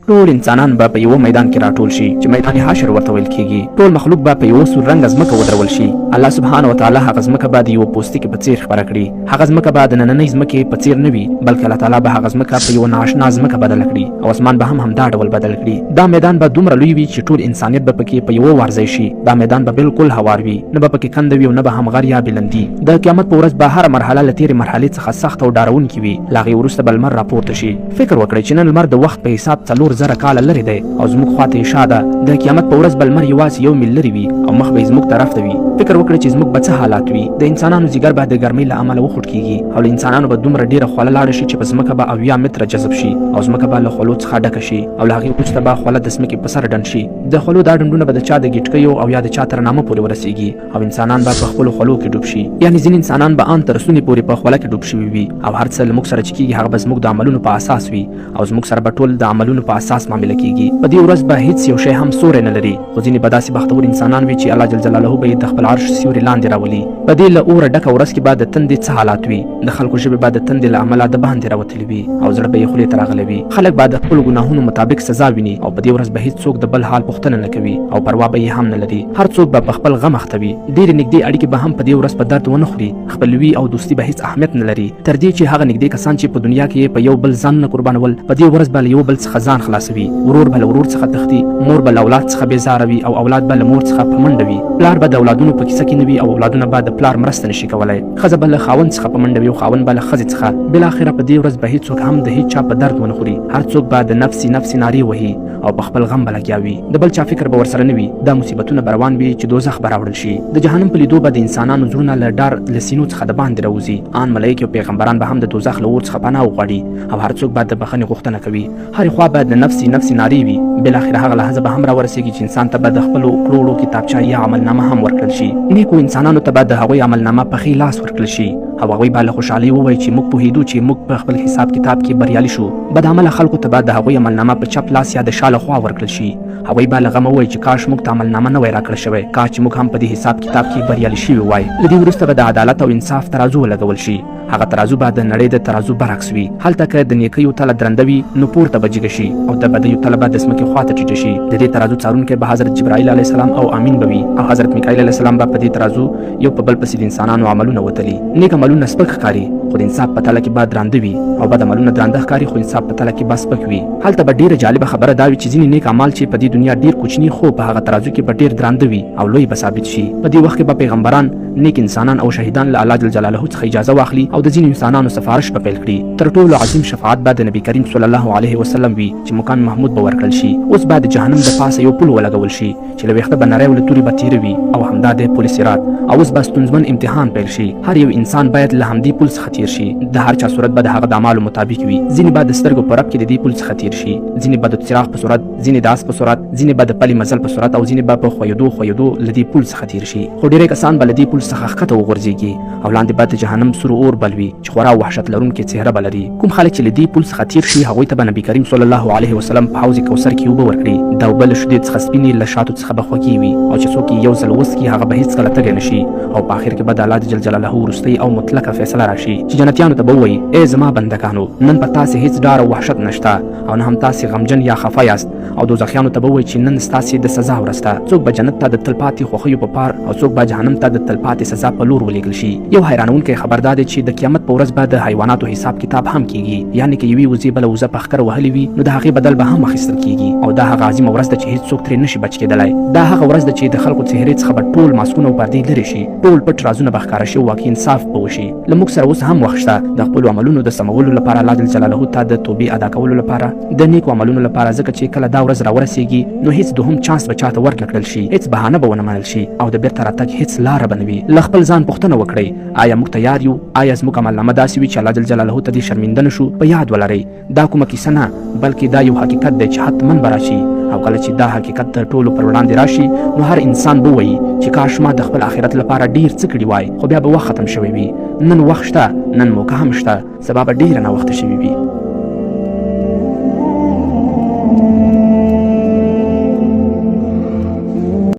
ټول انسانان به په یو میدان کې راټول شي چې میدان حشر ورته ویل کیږي. ټول مخلوق به په یو سور رنګ ځمکه ودرول شي. الله سبحانه وتعالی هغه ځمکه به د یو پوستکي په څیر خپره کړي. هغه ځمکه به د نننۍ ځمکې په څیر نه وي، بلکې الله تعالی به هغه ځمکه په یو نااشنا ځمکه بدله کړي او اسمان به هم همدا ډول بدل کړي. دا میدان به دومره لوی وي چې ټول انسانیت به پکې په یو ورځی شي. دا میدان به بالکل هوار وي، نه به پکې کنده وي او نه به هم غر یا بلندي. د قیامت په ورځ به هر مرحله له تیرې مرحلې څخه سخت او ډارونکې وي. له هغې وروسته به لمر راپورته شي. فکر وکړئ چې نن لمر د وخت په حساب 4000 کاله لرې دی او زموږ خواته شا ده. د قیامت په ورځ به لمر یوازې 1 میل لرې وي او مخ به زموږ طرف ته وي. فکر وکړئ چې زموږ به څه حالات وي. د انسانانو ځیګر به د ګرمۍ له امله وخوټ کیږي او له انسانانو به دومره ډیره خوله لاړه شي چې په ځمکه به 80 متره جذب شي او ځمکه به له خولو څخه ډکه شي او له هغې وروسته به خوله د ځمکې په سر ډنډ شي. د خولو دا ډنډونه به د چا د ګیټکیو او یا د چا تر نامه پورې ورسیږي او انسانان به په خپلو خولو کې ډوب شي. یعنې ځینې انسانان به ان تر ستوني پورې په خوله کې ډوب شوي وي او هر څه له موږ سره چې کیږي هغه به زموږ د عملونو په اساس وي او زموږ سره به ټول د عملونو په اساس معامله کیږي. په دې ورځ به هیڅ یو شی هم سوری نه لري، خو ځینې به داسې بختور انسانان وي چې الله جل جلاله به یې د خپل عرش سیوري لاندې راولي. په دې له اوره ډکه ورځ کې به د تندې څه حالات وي. د خلکو ژبې به د تندې له امله د باندې راوتلي وي او زړه به یې خولې ته راغلی وي. خلک به د خپلو ګناهونو مطابق سزا ویني او په دې ورځ به هیڅوک د بل حال پوښتنه نه کوي او پروا به یې هم نه لري. هر څوک به په خپل غم اخته وي. ډېرې نږدې اړیکې به هم په دې ورځ په درد ونه خوري. خپلوي او دوستي به هیڅ اهمیت نه لري تر دې چې هغه نږدې کسان چې په دنیا کې په یو بل ځان نه قربانول په دې ورځ به له یو بل څخه ځان خلاصوي. ورور به له ورور څخه تښتي، مور به له اولاد څخه بېزاره وي او اولاد به له مور څخه په منډه وي. پلار به د اولادونو په کیسه کې نه وي او اولادونه به د پلار مرسته نشي کولی. ښځه به له خاوند څخه په منډه وي او خاوند به له ښځې څخه. بالاخره په دې ورځ به هیڅوک هم د هیڅ چا په درد ونه خوري. هر څوک به د نفسي نفسي نارې وهي او په خپل غم به لګیا وي. د بل چا فکر به ورسره نه وي. دا مصیبتونه به روان وي چې دوزخ به راوړل شي. د جهنم په لیدو به د انسانانو زړونه له ډار له سینو څخه د باندې راوځي. ان ملایکې او پیغمبران به هم د دوزخ له اور څخه پناه وغواړي او هر څوک به د بخښنې غوښتنه کوي. هرې خوا به د نفسي نفسي نارې وي. بالاخره هغه لحظه به هم راورسېږي چې انسان ته به د خپلو کړو کتابچه یا عملنامه هم ورکړل شي. نیکو انسانانو ته به د هغوی عملنامه په ښي لاس ورکړل شي او هغوی به له خوشحالۍ ووایي چې موږ پوهېدو چې موږ په خپل حساب کتاب کې بریالي شو. بد عمله خلکو ته به د هغوی عملنامه په چپ لاس یا د شا له خوا ورکړل شي. هغوی به له غمه ووایي چې کاش موږ ته عملنامه نه وای راکړل شوی، کاش چې موږ هم په دې حساب کتاب کې بریالي شوي وای. له دې وروسته به د عدالت او انصاف ترازو ولګول شي. هغه ترازو به د نړۍ د ترازو برعکس وي. هلته که د نیکیو تله درنده وي نو پورته به جګه شي او د بدیو تله به د ځمکې خواته ټیټه شي. د دې ترازو څارونکی به حضرت جبرائیل علیه السلام او امین به وي او حضرت میکائیل علیه السلام به په دې ترازو یو په بل پسې د انسانانو عملونه وتلي. نیک عملونه سپک ښکاري خو د انصاف په تله کې به درانده وي او بد عملونه درانده ښکاري خو انصاف په تله کې به سپک وي. هلته به ډېره جالبه خبره دا وي چې ځینې نیک اعمال چې په دې دنیا ډېر کوچني خو په هغه ترازو کې به ډېر درانده وي او لوی به ثابت شي. په دې وخت کې به پیغمبران، نیک انسانان او شهیدان له الله جل جلاله څخه اجازه واخلي او د ځینې انسانانو سفارش به پیل کړي. تر ټولو عظیم شفاعت به د نبی کریم صلی الله علیه وسلم وي چې مکان محمود به ورکړل شي. اوس به د جهنم د پاسه یو پل ولګول شي چې له ویښته به نری او له تورې به تیره وي او همدا د پل صراط. او اوس به ستونزمن امتحان پیل شي. هر یو انسان باید له همدې پل څخه تیر شي. د هر چا صورت به د هغه د اعمالو مطابق وي. ځینې به د سترګو په رپ کې د دې پل څخه تیر شي، ځینې به د څراغ په صورت، ځینې د اس په صورت، ځینې به د پلي مزل په صورت او ځینې به په ښویېدو له دې پل څخه تیر شي. خو ډېری کسان به له دې پل څخه ښکته وغورځېږي او لاندې به د جهنم سور اور بل وي چې خورا وحشت لرونکې څهره به لري. کوم خلک چې له دې پل څخه تیر شي هغوی ته به نبي کریم صلی الله علیه وسلم په حوض کوثر کې اوبه ورکړي. دا اوبه له شیدې څخه سپینې، له شاتو څخه به خوږې وي او چې څوک یې یو ځل وڅښي هغه به هېڅکله تږی نه شي او په آخر کې به د الله جل جلاله وروستۍ او مطلقه فیصله راشي چې جنتیانو ته به ووایي ای زما بندګانو، نن په تاسې هېڅ ډار او وحشت نشته او نه هم تاسې غمجن یا خفه یاست. او دوزخیانو ته به ووایي چې نن ستاسې د سزا ورځ ده. څوک به جنت ته د تلپاتې خوښیو په پار او څوک به جهنم ته د تلپاتې سزا په لور ولېږل شي. یو حیرانونکی خبر دا دی چې د قیامت په ورځ به د حیواناتو حساب کتاب هم کیږي. یعنې که یوې وزې بله وزه په ښکر وهلې وي نو د هغې بدل به هم اخیستل کیږي او دا هغه عظیمه ورځ ده چې هېڅوک ترې نشي بچ کېدلی. دا هغه ورځ ده چې د خلکو څهرې څخه به ټول ماسکونه او پردې لرې شي، ټول پټ رازونه به ښکاره شي او واقعي انصاف به وشي. له موږ سره اوس هم وخت شته د خپلو عملونو د سمولو لپاره الله جل جلاله ته د توبې ادا کولو لپاره، د نیکو عملونو لپاره، ځکه چې کله دا ورځ راورسېږي نو هېڅ دوهم چانس به چاته ورنه کړل شي، هېڅ بهانه به ونه منل شي او د بېرته راتګ هېڅ لاره به نه وي. له خپل ځان پوښتنه وکړئ، آیا موږ تیار یو؟ آیا زموږ عملنامه داسې وي چې الله جل جلاله ته دې شرمنده نه شو؟ په یاد ولرئ دا کومه کیسه نه بلکې دا یو حقیقت دی چې حتما به راشي او کله چې دا حقیقت د ټولو پر وړاندې راشي نو هر انسان به وایي چې کاش ما د خپل آخرت لپاره ډیر څه کړي وای، خو بیا به وخت ختم شوی وي. نن وخت شته، نن موقع هم شته، سبا به ډیره ناوخته شوي وي.